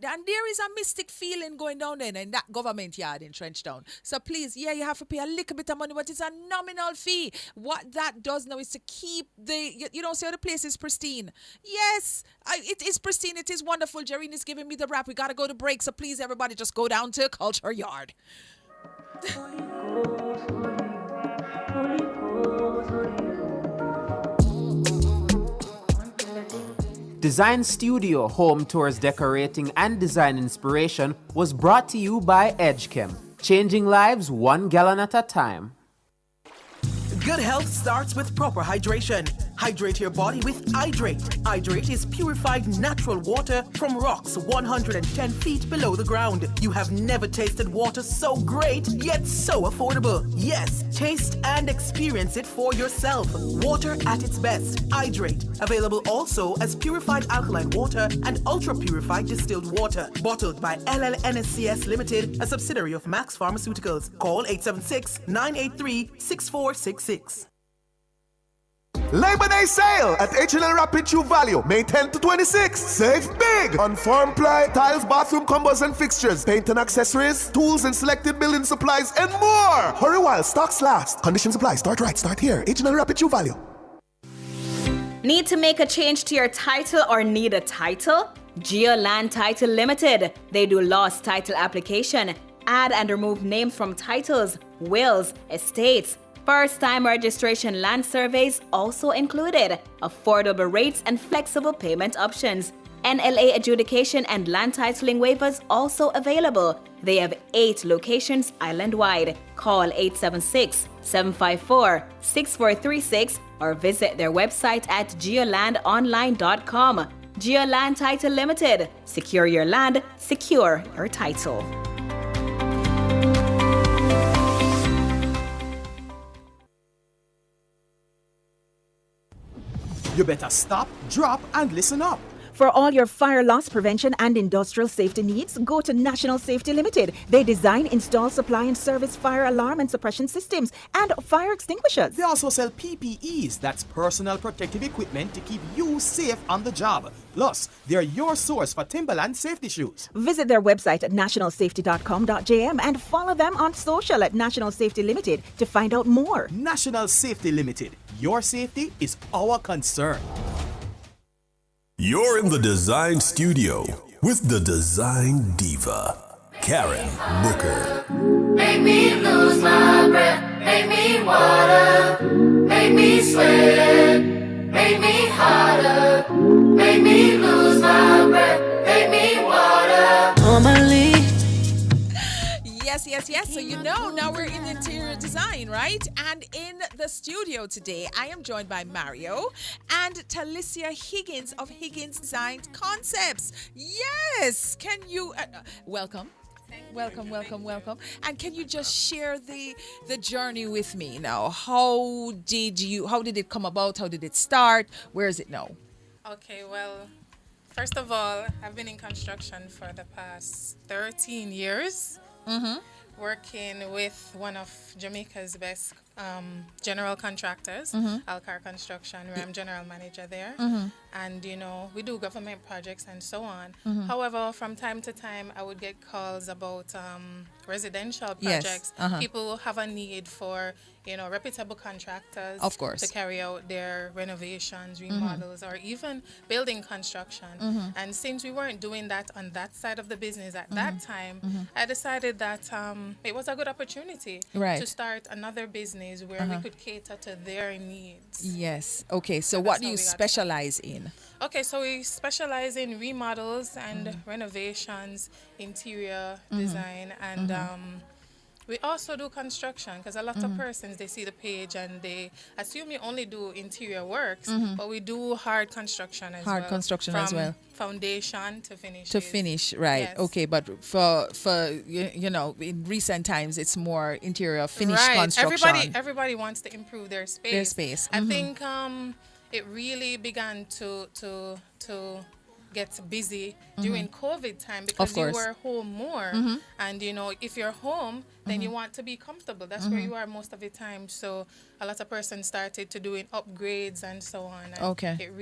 mystic feeling going down there in that government yard in Trenchtown. So please, yeah, you have to pay a little bit of money, but it's a nominal fee. What that does now is to keep you know, say the place is pristine. Yes, it is pristine. It is wonderful. Jareen is giving me the rap. We got to go to break. So please, everybody, just go down to Culture Yard. Dezign Studio Home Tours Decorating and Design Inspiration was brought to you by EdgeChem, changing lives 1 gallon at a time. Good health starts with proper hydration. Hydrate your body with Hydrate. Hydrate is purified natural water from rocks 110 feet below the ground. You have never tasted water so great, yet so affordable. Yes, taste and experience it for yourself. Water at its best. Hydrate. Available also as purified alkaline water and ultra-purified distilled water. Bottled by LLNSCS Limited, a subsidiary of Max Pharmaceuticals. Call 876-983-6466. Labor Day sale at H&L Rapid True Value, May 10 to 26. Save big on farm ply, tiles, bathroom combos and fixtures, paint and accessories, tools and selected building supplies, and more. Hurry while stocks last. Conditions apply. Start right. Start here. H&L Rapid True Value. Need to make a change to your title or need a title? GeoLand Title Limited. They do lost title application, add and remove names from titles, wills, estates. First-time registration land surveys also included, affordable rates and flexible payment options. NLA adjudication and land titling waivers also available. They have 8 locations island-wide. Call 876-754-6436 or visit their website at geolandonline.com. GeoLand Title Limited. Secure your land, secure your title. You better stop, drop, and listen up. For all your fire loss prevention and industrial safety needs, go to National Safety Limited. They design, install, supply, and service fire alarm and suppression systems and fire extinguishers. They also sell PPEs, that's personal protective equipment to keep you safe on the job. Plus, they're your source for Timberland safety shoes. Visit their website at nationalsafety.com.jm and follow them on social at National Safety Limited to find out more. National Safety Limited. Your safety is our concern. You're in the Dezign Studio with the Design Diva, Karen Booker. Make me lose my breath, make me water, make me sweat, make me harder, make me lose my breath, make me water. Normally. Yes. So you know, now we're in interior design, right? And in the studio today, I am joined by Mario and Talicia Higgins of Higgins Design Concepts. Yes, can you welcome? Welcome. And can you just share the journey with me now? How did it come about? How did it start? Where is it now? Okay, well, first of all, I've been in construction for the past 13 years. Mm-hmm. Working with one of Jamaica's best general contractors, Alcar Construction, where I'm general manager there. And, you know, we do government projects and so on. However, from time to time, I would get calls about residential projects. Yes. People have a need for, reputable contractors, of course, to carry out their renovations, remodels, or even building construction. And since we weren't doing that on that side of the business at that time, I decided that it was a good opportunity to start another business where we could cater to their needs. Yes. Okay. So what do you specialize in? Okay, so we specialize in remodels and renovations, interior design, and we also do construction, because a lot of persons, they see the page and they assume we only do interior works, but we do hard construction as well. Hard construction as well. Foundation to finish. To finish, right. Yes. Okay, but for in recent times, it's more interior finish construction. Everybody wants to improve their space. Their space. I think it really began to get busy during COVID time, because you were home more. And, if you're home, then you want to be comfortable. That's where you are most of the time. So a lot of persons started to doing upgrades and so on. And it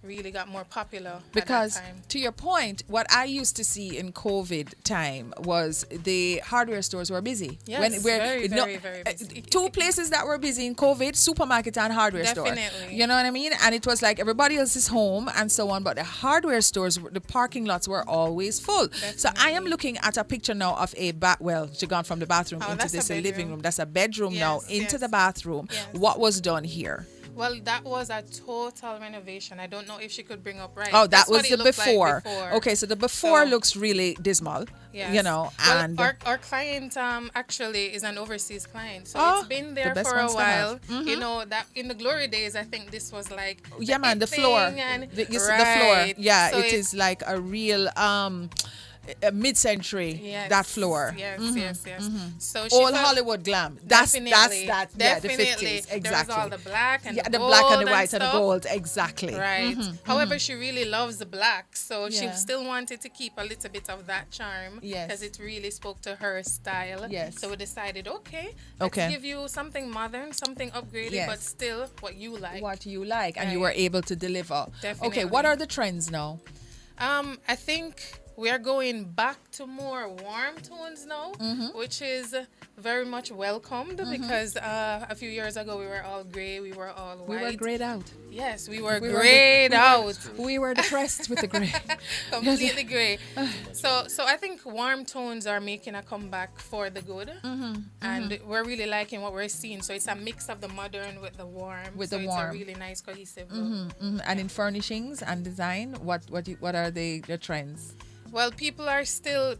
really got more popular because at that time. To your point, what I used to see in COVID time was the hardware stores were busy. Yes, very busy. Two places that were busy in COVID: supermarket and hardware store. Definitely. You know what I mean? And it was like everybody else is home and so on, but the hardware stores, the parking lots were always full. Definitely. So I am looking at a picture now of she gone from the bathroom into this living room. That's a bedroom now into the bathroom. Yes. What was done here? Well, that was a total renovation. I don't know if she could bring up right. Oh, that That's was what the it looked before. like before. Okay, so the before looks really dismal. Yes. And our client actually is an overseas client, so it's been there the for a while. That in the glory days, I think this was like the floor. And the floor. Yeah, so it is like a real mid-century that floor. Yes. So old Hollywood glam. That's definitely. Yeah, the 50s. Exactly. There was all the black and the gold black and the white and the gold. Exactly. Right. However, she really loves the black, so she still wanted to keep a little bit of that charm. Yes. Because it really spoke to her style. Yes. So we decided, let's give you something modern, something upgraded, but still what you like. What you like, and you were able to deliver. Definitely. Okay, what are the trends now? I think we are going back to more warm tones now, which is very much welcomed, because a few years ago we were all gray, we were all white. We were grayed out. Yes, we were grayed out. We were depressed with the gray. Completely gray. So I think warm tones are making a comeback for the good, and we're really liking what we're seeing. So it's a mix of the modern with the warm. It's a really nice cohesive look. And in furnishings and design, what are the trends? Well, people are still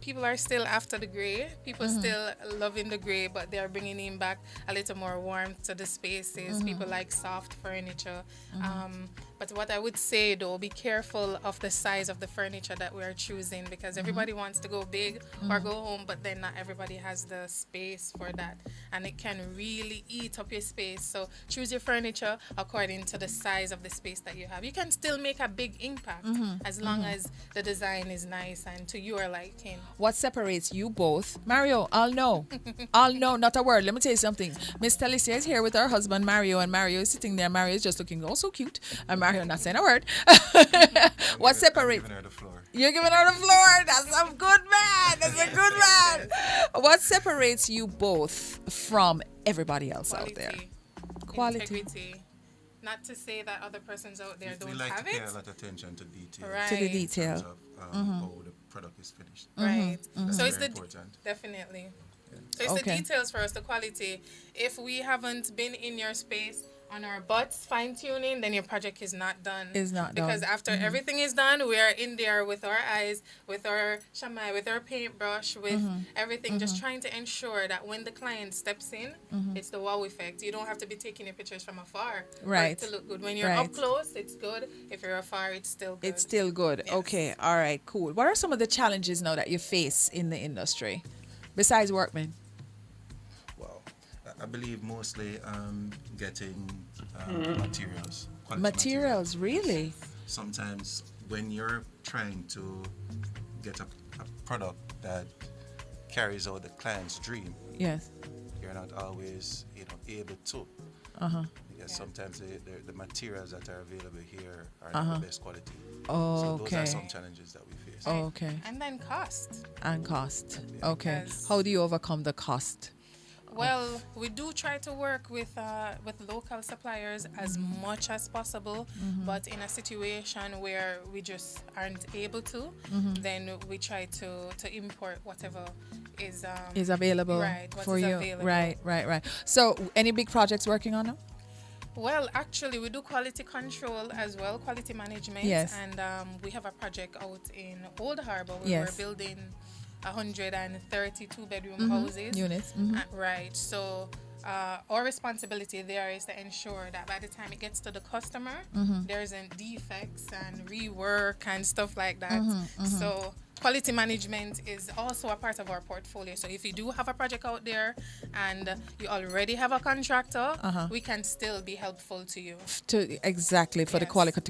after the gray. People still loving the gray, but they are bringing in back a little more warmth to the spaces. People like soft furniture. But what I would say, though, be careful of the size of the furniture that we are choosing, because everybody wants to go big or go home, but then not everybody has the space for that. And it can really eat up your space. So choose your furniture according to the size of the space that you have. You can still make a big impact as long as the design is nice and to your liking. What separates you both? Mario, I'll know, not a word. Let me tell you something. Miss Talicia is here with her husband, Mario, and Mario is sitting there. Mario is just looking so cute. And Mario not saying a word. What separates? You're giving her the floor. That's a good man. That's a good man. What separates you both from everybody else out there? Quality. Integrity. Not to say that other persons out there don't like have to pay it. a lot of attention to detail. Right. To the detail. In terms of how the product is finished. Right. So it's very important. Definitely. So it's the details for us, the quality. If we haven't been in your space on our butts fine-tuning, then your project is not done. Because after everything is done, we are in there with our eyes, with our shamai, with our paintbrush, with everything, just trying to ensure that when the client steps in, it's the wow effect. You don't have to be taking your pictures from afar for it to look good. When you're up close, it's good. If you're afar, it's still good. It's still good. Yes. Okay. All right. Cool. What are some of the challenges now that you face in the industry, besides workmen? I believe mostly getting materials. Materials, really? Sometimes when you're trying to get a product that carries out the client's dream, yes, you're not always able to. Because sometimes the materials that are available here are not the best quality. So those are some challenges that we face. Okay. And then cost. Okay. How do you overcome the cost? Well, we do try to work with local suppliers as much as possible, but in a situation where we just aren't able to, then we try to import whatever is available for you. Available. Right. So, any big projects working on them? Well, actually, we do quality control as well, quality management. Yes. And we have a project out in Old Harbor where we're building 132 bedroom houses. Units. Right. So our responsibility there is to ensure that by the time it gets to the customer, there isn't defects and rework and stuff like that. So quality management is also a part of our portfolio. So if you do have a project out there and you already have a contractor, we can still be helpful to you. Exactly, for the quality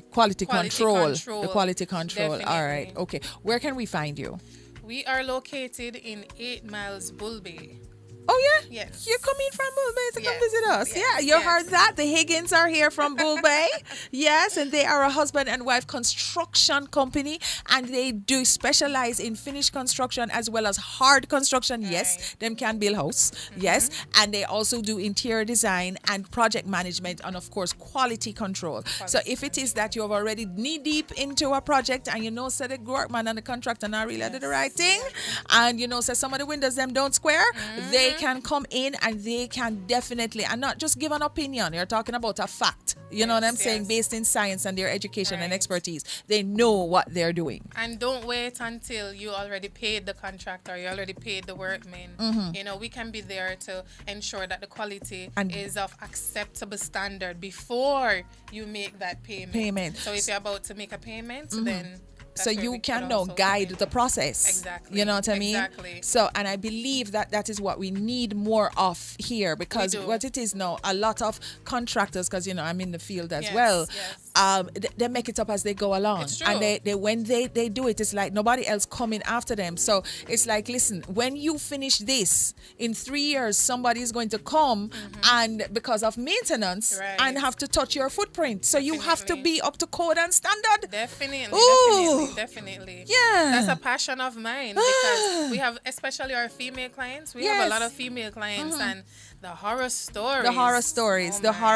control. The quality control. Definitely. All right. Okay. Where can we find you? We are located in 8 Miles Bull Bay. Oh, yeah? Yes. You're coming from Bull Bay to come visit us. Yeah, you heard that. The Higgins are here from Bull Bay. Yes, and they are a husband and wife construction company, and they do specialize in finished construction as well as hard construction. Yes, them can build house. Yes, and they also do interior design and project management and, of course, quality control. So if it is that you have already knee-deep into a project and you know, say the workman and the contractor not really did the right thing, and you know, say some of the windows them don't square, they can come in and they can definitely, and not just give an opinion, you're talking about a fact, you know what I'm saying, based in science and their education and expertise. They know what they're doing. And don't wait until you already paid the contractor, you already paid the workmen. You know, we can be there to ensure that the quality is of acceptable standard before you make that payment. So if you're about to make a payment, then so you can now guide the process. Exactly. You know what I mean? Exactly. So, and I believe that is what we need more of here, because what it is now, a lot of contractors, because, you know, I'm in the field as well, they make it up as they go along. It's true. And they when they do it, it's like nobody else coming after them. So it's like, listen, when you finish this, in 3 years, somebody is going to come and because of maintenance and have to touch your footprint. So you have to be up to code and standard. Definitely. Yeah. That's a passion of mine, because we have, especially our female clients, we have a lot of female clients and the horror stories. Horror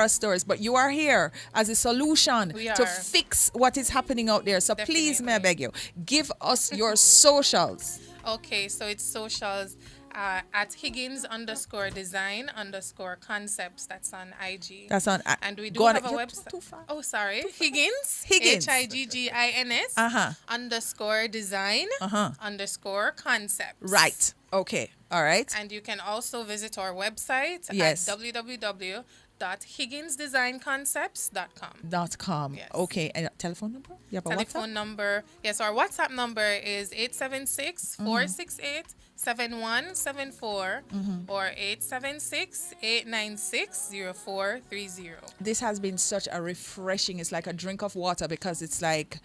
stories. But you are here as a solution to fix what is happening out there. So please, may I beg you, give us your socials. Okay, so it's socials. At Higgins_design_concepts. That's on IG. That's on. And we do have a website. Oh, sorry. Higgins. Higgins. _design_concepts. Right. Okay. All right. And you can also visit our website at www.higginsdesignconcepts.com. Yes. Okay. And telephone number? You have a telephone WhatsApp? number. Yes, our WhatsApp number is 876-468-7174 or 876-896-0430. This has been such a refreshing, it's like a drink of water, because it's like,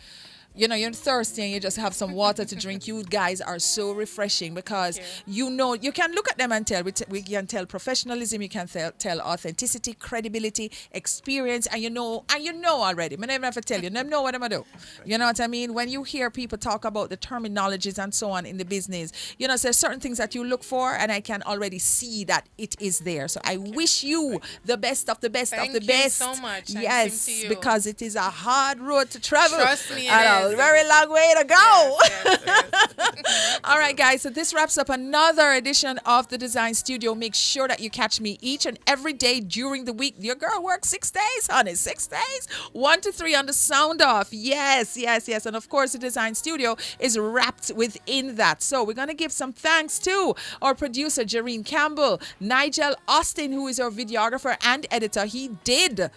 you know, you're thirsty and you just have some water to drink. You guys are so refreshing, because you know, you can look at them and tell. We can tell professionalism, you can tell authenticity, credibility, experience, and you know already. I never have to tell you, never know what I'm gonna do. You know what I mean? When you hear people talk about the terminologies and so on in the business, you know, there's certain things that you look for, and I can already see that it is there. So I wish you the best of the best of the best. Thank you so much. Yes, because it is a hard road to travel. Trust me, very long way to go. Yes. All right, guys. So this wraps up another edition of the Dezign Studio. Make sure that you catch me each and every day during the week. Your girl works 6 days, honey. 6 days. 1 to 3 on the sound off. Yes. And of course, the Dezign Studio is wrapped within that. So we're going to give some thanks to our producer, Jareen Campbell, Nigel Austin, who is our videographer and editor. He did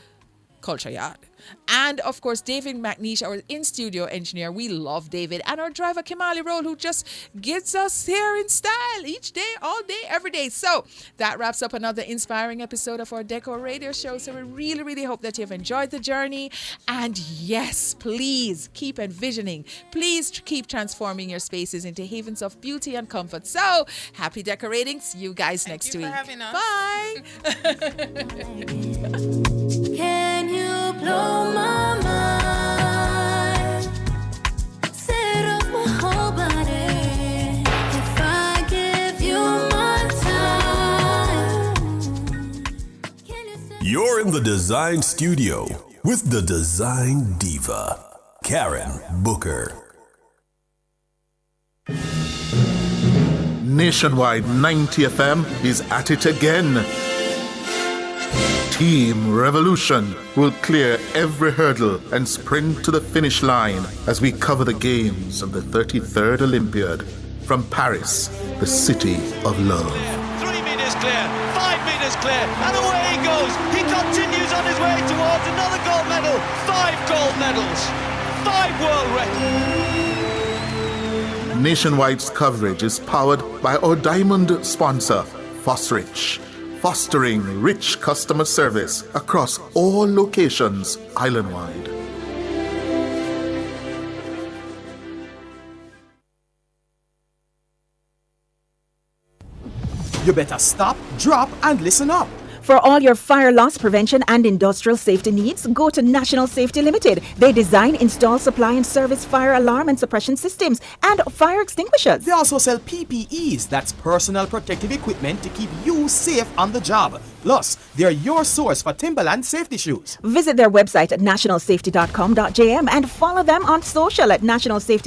Culture Yard. And of course, David McNeish, our in-studio engineer. We love David. And our driver, Kimali Roll, who just gets us here in style each day, all day, every day. So that wraps up another inspiring episode of our Deco Radio Show. So we really, really hope that you've enjoyed the journey. And yes, please keep envisioning. Please keep transforming your spaces into havens of beauty and comfort. So happy decorating. See you guys next week. Bye. Can you blow my mind? Set off my whole body. If I give you my time, the Dezign Studio with the Design Diva, Karen Booker. Nationwide 90 FM is at it again. Team Revolution will clear every hurdle and sprint to the finish line as we cover the games of the 33rd Olympiad from Paris, the city of love. 3 meters clear, 5 meters clear, and away he goes. He continues on his way towards another gold medal. 5 gold medals, 5 world records. Nationwide's coverage is powered by our diamond sponsor, Fosrich, fostering rich customer service across all locations island-wide. You better stop, drop, and listen up. For all your fire loss prevention and industrial safety needs, go to National Safety Limited. They design, install, supply, and service fire alarm and suppression systems and fire extinguishers. They also sell PPEs, that's personal protective equipment to keep you safe on the job. Plus, they're your source for Timberland safety shoes. Visit their website at nationalsafety.com.jm and follow them on social at National Safety